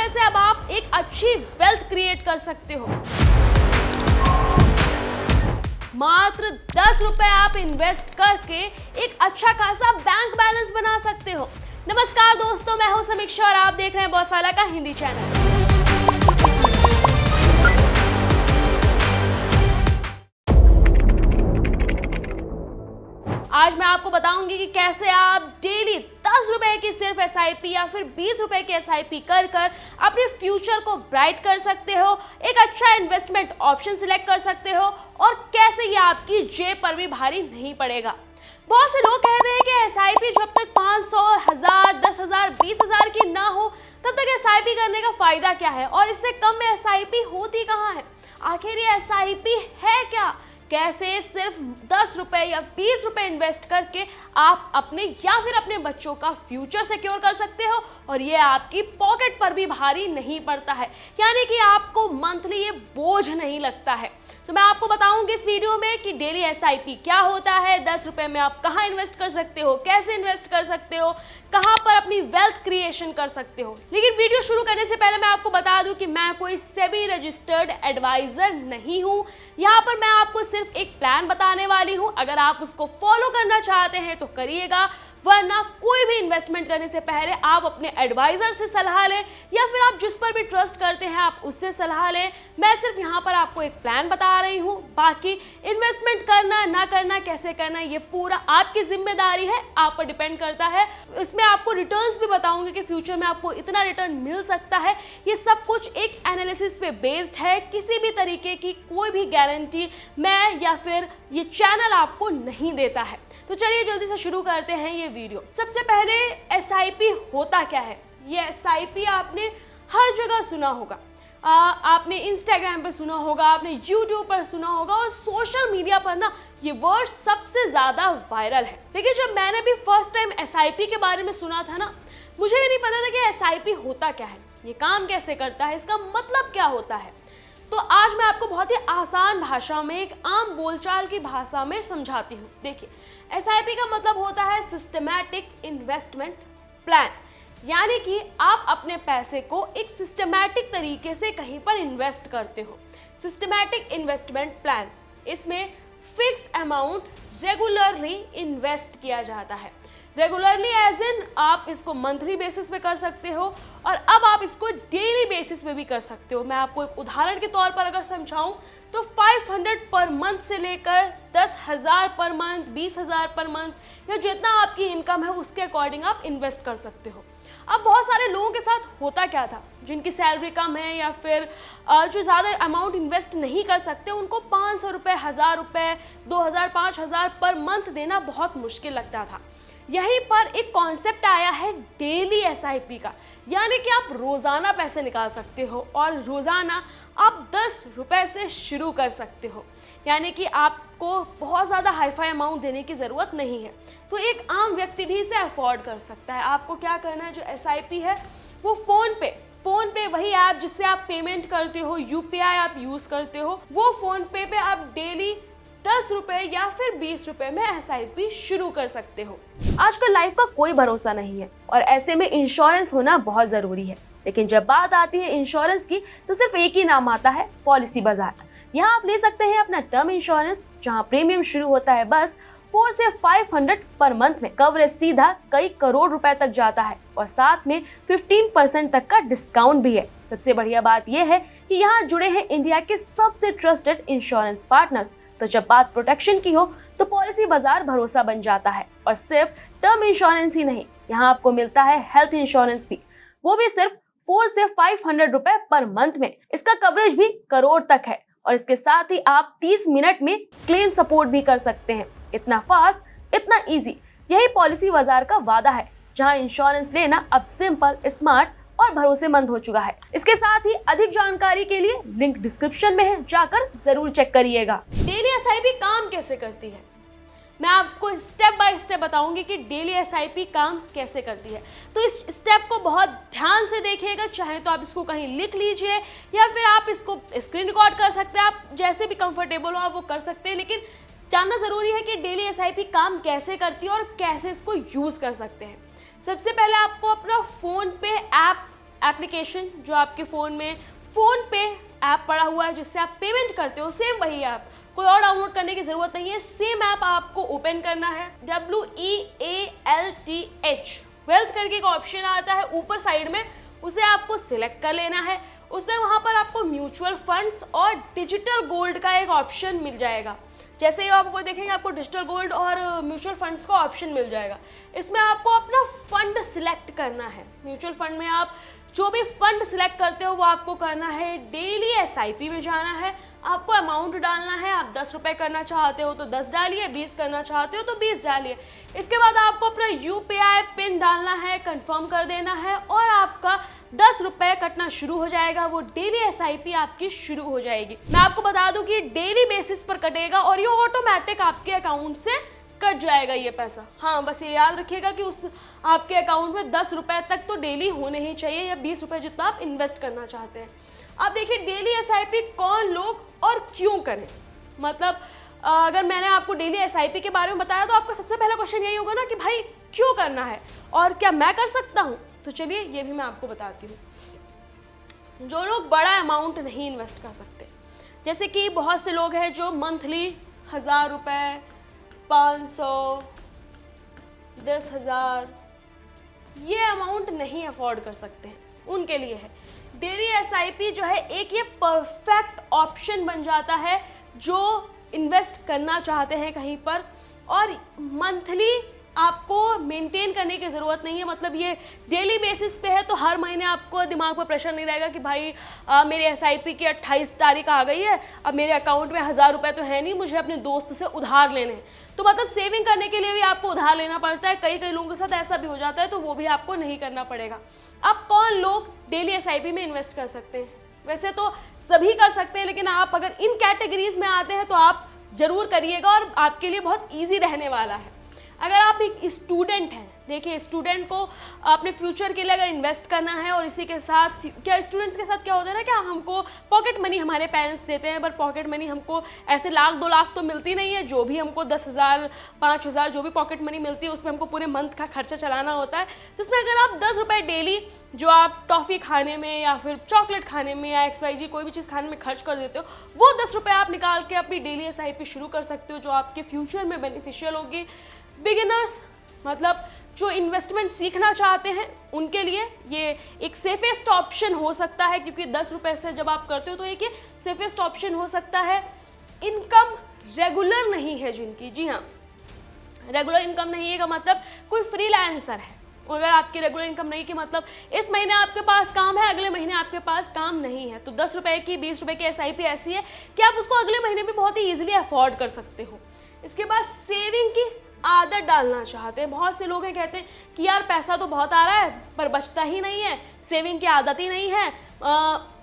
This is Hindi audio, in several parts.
रुपए से अब आप एक अच्छी वेल्थ क्रिएट कर सकते हो। मात्र 10 रुपए आप इन्वेस्ट करके एक अच्छा खासा बैंक बैलेंस बना सकते हो। नमस्कार दोस्तों, मैं हूं समीक्षा और आप देख रहे हैं बॉस वाला का हिंदी चैनल। आज मैं आपको बताऊंगी कि कैसे आप डेली 10 रुपए की सिर्फ एसआईपी या फिर 20 रुपए की एसआईपी कर अपने फ्यूचर को ब्राइट कर सकते हो, एक अच्छा इन्वेस्टमेंट ऑप्शन सिलेक्ट कर सकते हो और कैसे ये आपकी जेब पर भी भारी नहीं पड़ेगा। बहुत से लोग कहते हैं कि एसआईपी जब तक 500, 1000, 10,000, 20,000 की ना हो तब तक एसआईपी करने का फायदा क्या है और इससे कम में एसआईपी होती कहाँ है। आखिर ये एसआईपी है क्या? कैसे सिर्फ 10 रुपए या 20 रुपए इन्वेस्ट करके आप अपने या फिर अपने बच्चों का फ्यूचर सिक्योर कर सकते हो और ये आपकी पॉकेट पर भी भारी नहीं पड़ता है, यानी कि आपको मंथली ये बोझ नहीं लगता है। तो मैं आपको बताऊंगी इस वीडियो में कि डेली एसआईपी क्या होता है, 10 रुपए में आप कहाँ इन्वेस्ट कर सकते हो, कैसे इन्वेस्ट कर सकते हो, कहाँ पर अपनी वेल्थ क्रिएशन कर सकते हो। लेकिन वीडियो शुरू करने से पहले मैं आपको बता दूं कि मैं कोई सेबी रजिस्टर्ड एडवाइजर नहीं हूं। यहाँ पर मैं आपको सिर्फ एक प्लान बताने वाली हूं, अगर आप उसको फॉलो करना चाहते हैं तो करिएगा, वरना कोई भी इन्वेस्टमेंट करने से पहले आप अपने एडवाइजर से सलाह लें या फिर आप जिस पर भी ट्रस्ट करते हैं आप उससे सलाह लें। मैं सिर्फ यहाँ पर आपको एक प्लान बता रही हूँ, बाकी इन्वेस्टमेंट करना ना करना, कैसे करना, ये पूरा आपकी जिम्मेदारी है, आप पर डिपेंड करता है। इसमें आपको रिटर्न्स भी बताऊंगी कि फ्यूचर में आपको इतना रिटर्न मिल सकता है। ये सब कुछ एक एनालिसिस पे बेस्ड है, किसी भी तरीके की कोई भी गारंटी मैं या फिर ये चैनल आपको नहीं देता है। तो चलिए जल्दी से शुरू करते हैं ये वीडियो। सबसे पहले एसआईपी होता क्या है? ये एसआईपी आपने हर जगह सुना होगा, आपने इंस्टाग्राम पर सुना होगा, आपने यूट्यूब पर सुना होगा और सोशल मीडिया पर ना ये वर्ड सबसे ज्यादा वायरल है। लेकिन जब मैंने भी फर्स्ट टाइम एसआईपी के बारे में सुना था ना, मुझे भी नहीं पता था कि एसआईपी होता क्या है, ये काम कैसे करता है, इसका मतलब क्या होता है। तो आज मैं आपको बहुत ही आसान भाषा में, एक आम बोलचाल की भाषा में समझाती हूँ। देखिए, एसआईपी का मतलब होता है सिस्टमैटिक इन्वेस्टमेंट प्लान, यानी कि आप अपने पैसे को एक सिस्टमैटिक तरीके से कहीं पर इन्वेस्ट करते हो। सिस्टमैटिक इन्वेस्टमेंट प्लान, इसमें फिक्स्ड अमाउंट रेगुलरली इन्वेस्ट किया जाता है। रेगुलरली एज इन आप इसको मंथली बेसिस पे कर सकते हो और अब आप इसको डेली बेसिस पे भी कर सकते हो। मैं आपको एक उदाहरण के तौर पर अगर समझाऊं तो 500 पर मंथ से लेकर 10,000 पर मंथ, 20,000 पर मंथ या जितना आपकी इनकम है उसके अकॉर्डिंग आप इन्वेस्ट कर सकते हो। अब बहुत सारे लोगों के साथ होता क्या था, जिनकी सैलरी कम है या फिर जो ज़्यादा अमाउंट इन्वेस्ट नहीं कर सकते, उनको 500 रुपये, 1000 रुपये, 2000, 5000 पर मंथ देना बहुत मुश्किल लगता था। यहीं पर एक कॉन्सेप्ट आया है डेली एसआईपी का, यानी कि आप रोज़ाना पैसे निकाल सकते हो और रोज़ाना आप 10 रुपये से शुरू कर सकते हो, यानी कि आपको बहुत ज़्यादा हाईफाई अमाउंट देने की ज़रूरत नहीं है। तो एक आम व्यक्ति भी इसे अफोर्ड कर सकता है। आपको क्या करना है, जो एसआईपी है वो फ़ोन पे वही ऐप जिससे आप पेमेंट करते हो, यूपीआई आप यूज़ करते हो, वो फ़ोन पे आप डेली 10 रुपए या फिर 20 रुपए में एसआईपी शुरू कर सकते हो। आजकल लाइफ का कोई भरोसा नहीं है और ऐसे में इंश्योरेंस होना बहुत जरूरी है। लेकिन जब बात आती है इंश्योरेंस की तो सिर्फ एक ही नाम आता है, पॉलिसी बाजार। यहाँ आप ले सकते हैं अपना टर्म इंश्योरेंस, जहाँ प्रीमियम शुरू होता है बस 4 से 500 पर मंथ में। कवरेज सीधा कई करोड़ रुपए तक जाता है और साथ में 15% तक का डिस्काउंट भी है। सबसे बढ़िया बात यह है कि यहाँ जुड़े हैं इंडिया के सबसे ट्रस्टेड इंश्योरेंस पार्टनर्स। तो जब बात प्रोटेक्शन की हो तो पॉलिसी बाजार भरोसा बन जाता है। और सिर्फ टर्म इंश्योरेंस ही नहीं, यहाँ आपको मिलता है हेल्थ इंश्योरेंस भी, वो भी सिर्फ 4 से 500 रुपए पर मंथ में। इसका कवरेज भी करोड़ तक है और इसके साथ ही आप 30 मिनट में क्लेम सपोर्ट भी कर सकते हैं। इतना फास्ट, इतना इजी, यही पॉलिसी बाजार का वादा है, जहाँ इंश्योरेंस लेना अब सिंपल, स्मार्ट और भरोसेमंद हो चुका है। इसके साथ ही अधिक जानकारी के लिए लिंक डिस्क्रिप्शन में है, जाकर जरूर चेक करिएगा। डेली एसआईपी काम कैसे करती है, मैं आपको स्टेप बाय स्टेप बताऊंगी कि डेली एसआईपी काम कैसे करती है। तो इस स्टेप को बहुत ध्यान से देखिएगा, चाहे तो आप इसको कहीं लिख लीजिए या फिर आप इसको स्क्रीन रिकॉर्ड कर सकते हैं, आप जैसे भी कंफर्टेबल हो आप वो कर सकते हैं। लेकिन जानना जरूरी है कि डेली एसआईपी काम कैसे करती है और कैसे इसको यूज कर सकते हैं। सबसे पहले आपको अपना फोन पे ऐप एप्लीकेशन जो आपके फ़ोन में फ़ोन पे ऐप पड़ा हुआ है जिससे आप पेमेंट करते हो, सेम वही ऐप, कोई और डाउनलोड करने की ज़रूरत नहीं है। सेम ऐप आपको ओपन करना है, WEALTH, वेल्थ करके एक ऑप्शन आता है ऊपर साइड में, उसे आपको सिलेक्ट कर लेना है। उसमें वहाँ पर आपको म्यूचुअल फंड्स और डिजिटल गोल्ड का एक ऑप्शन मिल जाएगा। जैसे ही आप ऊपर देखेंगे आपको डिजिटल गोल्ड और म्यूचुअल फंड्स का ऑप्शन मिल जाएगा। इसमें आपको अपना फंड सिलेक्ट करना है। म्यूचुअल फंड में आप जो भी फंड सिलेक्ट करते हो वो आपको करना है डेली SIP में जाना है, आपको अमाउंट डालना है। आप 10 रुपये करना चाहते हो तो 10 डालिए, 20 करना चाहते हो तो 20 डालिए। इसके बाद आपको अपना UPI पिन डालना है, कंफर्म कर देना है और आपका 10 रुपये कटना शुरू हो जाएगा। वो डेली SIP आपकी शुरू हो जाएगी। मैं आपको बता दूं कि डेली बेसिस पर कटेगा और ये ऑटोमेटिक आपके अकाउंट से कट जाएगा ये पैसा। हाँ, बस ये याद रखिएगा कि उस आपके अकाउंट में 10 रुपये तक तो डेली होने ही चाहिए, या 20 रुपये जितना आप इन्वेस्ट करना चाहते हैं। अब देखिए डेली SIP कौन लोग और क्यों करें। मतलब अगर मैंने आपको डेली SIP के बारे में बताया तो आपका सबसे पहला क्वेश्चन यही होगा ना कि भाई क्यों करना है और क्या मैं कर सकता हूँ। तो चलिए ये भी मैं आपको बताती हूँ। जो लोग बड़ा अमाउंट नहीं इन्वेस्ट कर सकते, जैसे कि बहुत से लोग हैं जो मंथली 1000 रुपये, 500, 10,000 ये अमाउंट नहीं अफोर्ड कर सकते हैं, उनके लिए है डेली SIP जो है एक ये परफेक्ट ऑप्शन बन जाता है जो इन्वेस्ट करना चाहते हैं कहीं पर। और मंथली आपको मेंटेन करने की ज़रूरत नहीं है, मतलब ये डेली बेसिस पे है तो हर महीने आपको दिमाग पर प्रेशर नहीं रहेगा कि भाई मेरे SIP की 28 तारीख आ गई है, अब मेरे अकाउंट में 1000 रुपये तो है नहीं, मुझे अपने दोस्त से उधार लेने हैं। तो मतलब सेविंग करने के लिए भी आपको उधार लेना पड़ता है। कई लोगों के साथ ऐसा भी हो जाता है, तो वो भी आपको नहीं करना पड़ेगा। अब कौन लोग डेली SIP में इन्वेस्ट कर सकते हैं? वैसे तो सभी कर सकते हैं, लेकिन आप अगर इन कैटेगरीज में आते हैं तो आप ज़रूर करिएगा और आपके लिए बहुत ईजी रहने वाला है। अगर आप एक स्टूडेंट हैं, देखिए स्टूडेंट को अपने फ्यूचर के लिए अगर इन्वेस्ट करना है और इसी के साथ क्या स्टूडेंट्स के साथ क्या होता है ना, क्या हमको पॉकेट मनी हमारे पेरेंट्स देते हैं, पर पॉकेट मनी हमको ऐसे 1 लाख 2 लाख तो मिलती नहीं है। जो भी हमको 10,000 5,000 जो भी पॉकेट मनी मिलती है उसमें हमको पूरे मंथ का खर्चा चलाना होता है। तो उसमें अगर आप 10 रुपये डेली जो आप टॉफ़ी खाने में या फिर चॉकलेट खाने में या XYZ कोई भी चीज़ खाने में खर्च कर देते हो, वो 10 रुपये आप निकाल के अपनी डेली SIP शुरू कर सकते हो, जो आपके फ्यूचर में बेनिफिशियल होगी। बिगिनर्स मतलब जो इन्वेस्टमेंट सीखना चाहते हैं उनके लिए ये एक सेफेस्ट ऑप्शन हो सकता है, क्योंकि 10 रुपये से जब आप करते हो तो एक ये सेफेस्ट ऑप्शन हो सकता है। इनकम रेगुलर नहीं है जिनकी, जी हाँ, रेगुलर इनकम नहीं है का मतलब कोई फ्रीलांसर है। अगर आपकी रेगुलर इनकम नहीं कि मतलब इस महीने आपके पास काम है, अगले महीने आपके पास काम नहीं है, तो 10 रुपये की 20 रुपये की SIP ऐसी है कि आप उसको अगले महीने भी बहुत ही ईजिली अफोर्ड कर सकते हो। इसके बाद सेविंग की आदत डालना चाहते हैं। बहुत से लोग हैं कहते हैं कि यार पैसा तो बहुत आ रहा है पर बचता ही नहीं है, सेविंग की आदत ही नहीं है,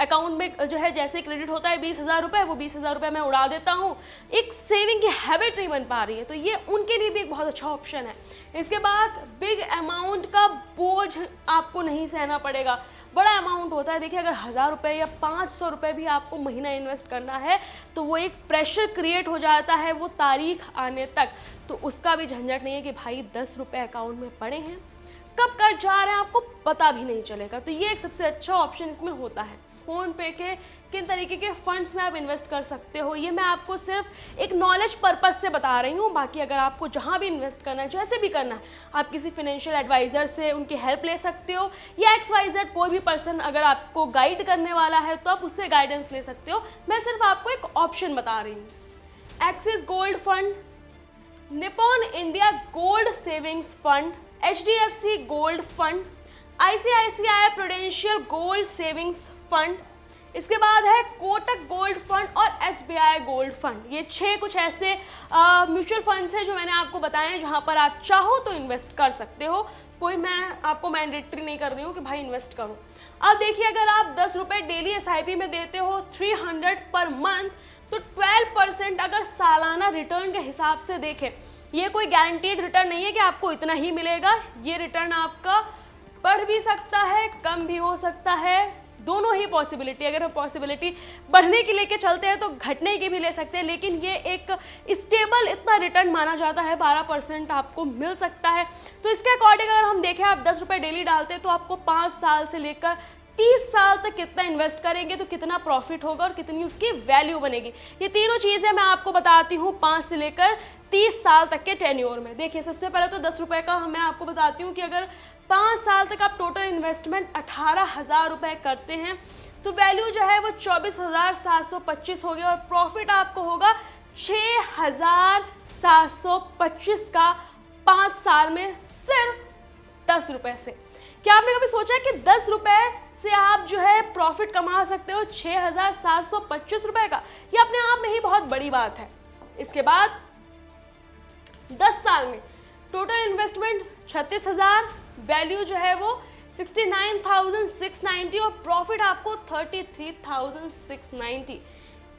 अकाउंट में जो है जैसे क्रेडिट होता है 20,000 रुपये, वो 20,000 रुपये मैं उड़ा देता हूँ, एक सेविंग की हैबिट नहीं बन पा रही है। तो ये उनके लिए भी एक बहुत अच्छा ऑप्शन है। इसके बाद बिग अमाउंट का बोझ आपको नहीं सहना पड़ेगा। बड़ा अमाउंट होता है, देखिए अगर 1000 रुपये या 500 रुपये भी आपको महीना इन्वेस्ट करना है तो वो एक प्रेशर क्रिएट हो जाता है वो तारीख आने तक। तो उसका भी झंझट नहीं है कि भाई 10 रुपये अकाउंट में पड़े हैं, कब कट जा रहे हैं आपको पता भी नहीं चलेगा। तो ये एक सबसे अच्छा ऑप्शन इसमें होता है। फ़ोन पे के किन तरीके के फंड्स में आप इन्वेस्ट कर सकते हो ये मैं आपको सिर्फ एक नॉलेज पर्पस से बता रही हूँ। बाकी अगर आपको जहाँ भी इन्वेस्ट करना है, जैसे भी करना है, आप किसी फाइनेंशियल एडवाइज़र से उनकी हेल्प ले सकते हो, या XYZ कोई भी पर्सन अगर आपको गाइड करने वाला है तो आप उससे गाइडेंस ले सकते हो। मैं सिर्फ आपको एक ऑप्शन बता रही हूँ। Axis gold fund, Nippon India gold savings fund, HDFC gold fund, ICICI prudential gold savings fund, इसके बाद है कोटक गोल्ड फंड और SBI गोल्ड फंड। ये 6 कुछ ऐसे म्यूचुअल फंड्स हैं जो मैंने आपको बताए हैं जहां पर आप चाहो तो इन्वेस्ट कर सकते हो। कोई मैं आपको मैंडेटरी नहीं कर रही हूँ कि भाई इन्वेस्ट करो। अब देखिए अगर आप 10 रुपये डेली SIP में देते हो 300 पर मंथ, तो 12% अगर सालाना रिटर्न के हिसाब से देखें, ये कोई गारंटीड रिटर्न नहीं है कि आपको इतना ही मिलेगा। ये रिटर्न आपका बढ़ भी सकता है, कम भी हो सकता है, दोनों ही पॉसिबिलिटी। अगर हम पॉसिबिलिटी बढ़ने की लेके चलते हैं तो घटने की भी ले सकते हैं, लेकिन ये एक स्टेबल इतना रिटर्न माना जाता है, 12% आपको मिल सकता है। तो इसके अकॉर्डिंग अगर हम देखें, आप 10 रुपये डेली डालते हैं तो आपको 5 साल से लेकर 30 साल तक कितना इन्वेस्ट करेंगे तो कितना प्रॉफिट होगा और कितनी उसकी वैल्यू बनेगी। ये तीनों चीज़ें मैं आपको बताती हूँ 5 से लेकर 30 साल तक के टेन्योर में। देखिए, सबसे पहले तो 10 रुपये का मैं आपको बताती हूँ कि अगर 5 साल तक आप टोटल इन्वेस्टमेंट 18,000 रुपये करते हैं तो वैल्यू जो है वो 24,725 हो गया और प्रॉफिट आपको होगा 6,725 का 5 साल में सिर्फ 10 रुपये से। क्या आपने कभी सोचा कि 10 रुपये से आप जो है प्रॉफिट कमा सकते हो 6,725 रुपये का? ये अपने आप में ही बहुत बड़ी बात है। इसके बाद 10 साल में टोटल इन्वेस्टमेंट 36,000, वैल्यू जो है वो 69,690 और प्रॉफिट आपको 33,690।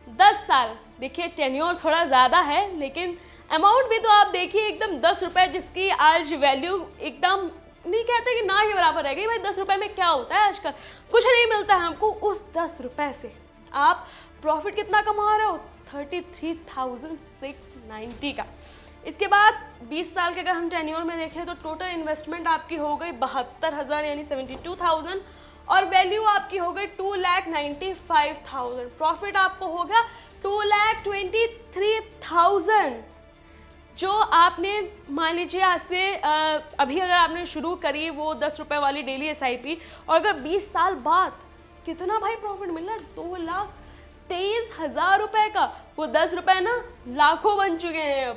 10 साल, देखिए टेन्योर थोड़ा ज़्यादा है लेकिन अमाउंट भी तो आप देखिए एकदम 10 रुपये, जिसकी आज वैल्यू एकदम नहीं कहते कि ना के बराबर रह गई। भाई 10 रुपये में क्या होता है आजकल, कुछ नहीं मिलता है हमको। उस 10 रुपये से आप प्रॉफिट कितना कमा रहे हो? 33,690 का। इसके बाद 20 साल के अगर हम टेन्योर में देखें तो टोटल इन्वेस्टमेंट आपकी हो गई 72,000 यानी 72,000 और वैल्यू आपकी हो गई 2,95,000। प्रॉफिट आपको हो गया 2,23,000। जो आपने मान लीजिए आज से अभी अगर आपने शुरू करी वो 10 रुपये वाली डेली SIP और अगर 20 साल बाद कितना भाई प्रॉफिट मिल रहा है? 2,23,000 रुपये का। वो 10 रुपये ना लाखों बन चुके हैं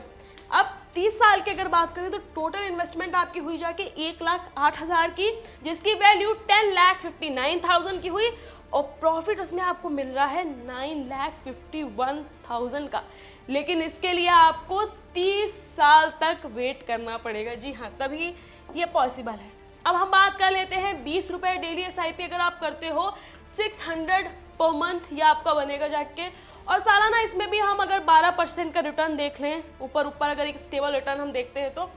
अब 30 साल की अगर बात करें तो टोटल इन्वेस्टमेंट आपकी हुई जाके 1,08,000 की, जिसकी वैल्यू 10,59,000 की हुई और प्रॉफिट उसमें आपको मिल रहा है 9,51,000 का। लेकिन इसके लिए आपको 30 साल तक वेट करना पड़ेगा। जी हाँ, तभी ये पॉसिबल है। अब हम बात कर लेते हैं 20 रुपये डेली SIP अगर आप करते हो 600 पर मंथ ये आपका बनेगा जाके और सालाना इसमें भी हम अगर 12% का रिटर्न देख लें, ऊपर अगर एक स्टेबल रिटर्न हम देखते हैं तो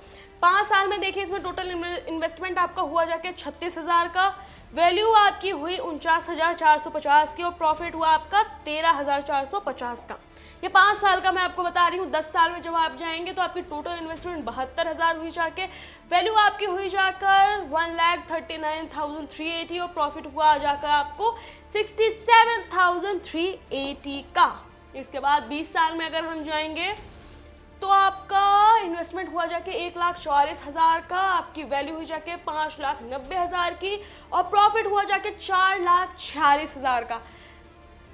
5 साल में देखिए इसमें टोटल इन्वेस्टमेंट आपका हुआ जाके 36,000 का, वैल्यू आपकी हुई 49,450 की और प्रॉफिट हुआ आपका 13,450 का। ये 5 साल का मैं आपको बता रही हूँ। 10 साल में जब आप जाएंगे तो आपकी टोटल इन्वेस्टमेंट 72,000 हुई जाके, वैल्यू आपकी हुई जाकर 1,39,380 और प्रॉफिट हुआ जाकर आपको 67,380 का। इसके बाद 20 साल में अगर हम जाएंगे तो आपका इन्वेस्टमेंट हुआ जाके 1,44,000 का, आपकी वैल्यू हुई जाके 5,90,000 की और प्रॉफिट हुआ जाके 4,46,000 का।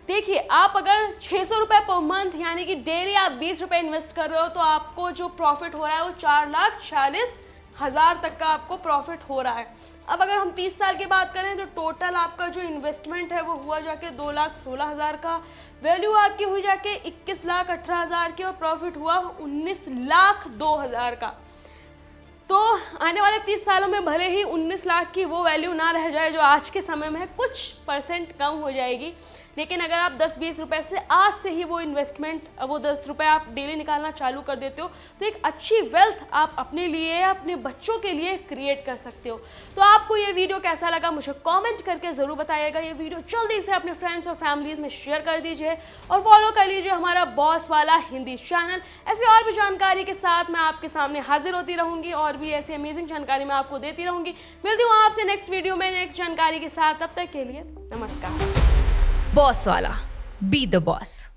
देखिए, आप अगर 600 रुपये पर मंथ यानी कि डेली आप 20 रुपये इन्वेस्ट कर रहे हो तो आपको जो प्रॉफिट हो रहा है वो 4,46,000 तक का आपको प्रॉफिट हो रहा है। अब अगर हम 30 साल की बात करें तो टोटल आपका जो इन्वेस्टमेंट है वो हुआ जाके 2,16,000 का, वैल्यू आपकी हुई जाके 21,18,000 की और प्रॉफिट हुआ 19,02,000 का। तो आने वाले 30 सालों में भले ही 19 लाख की वो वैल्यू ना रह जाए जो आज के समय में है, कुछ परसेंट कम हो जाएगी, लेकिन अगर आप 10-20 रुपए से आज से ही वो इन्वेस्टमेंट, वो 10 रुपये आप डेली निकालना चालू कर देते हो तो एक अच्छी वेल्थ आप अपने लिए, अपने बच्चों के लिए क्रिएट कर सकते हो। तो आपको ये वीडियो कैसा लगा मुझे कमेंट करके ज़रूर बताइएगा। ये वीडियो जल्दी से अपने फ्रेंड्स और फैमिलीज़ में शेयर कर दीजिए और फॉलो कर लीजिए हमारा बॉस वाला हिंदी चैनल। ऐसे और भी जानकारी के साथ मैं आपके सामने हाजिर होती रहूँगी और भी ऐसी अमेजिंग जानकारी मैं आपको देती रहूँगी। मिलती हूँ आपसे नेक्स्ट वीडियो में नेक्स्ट जानकारी के साथ। तब तक के लिए नमस्कार। बॉस वाला, बी द बॉस।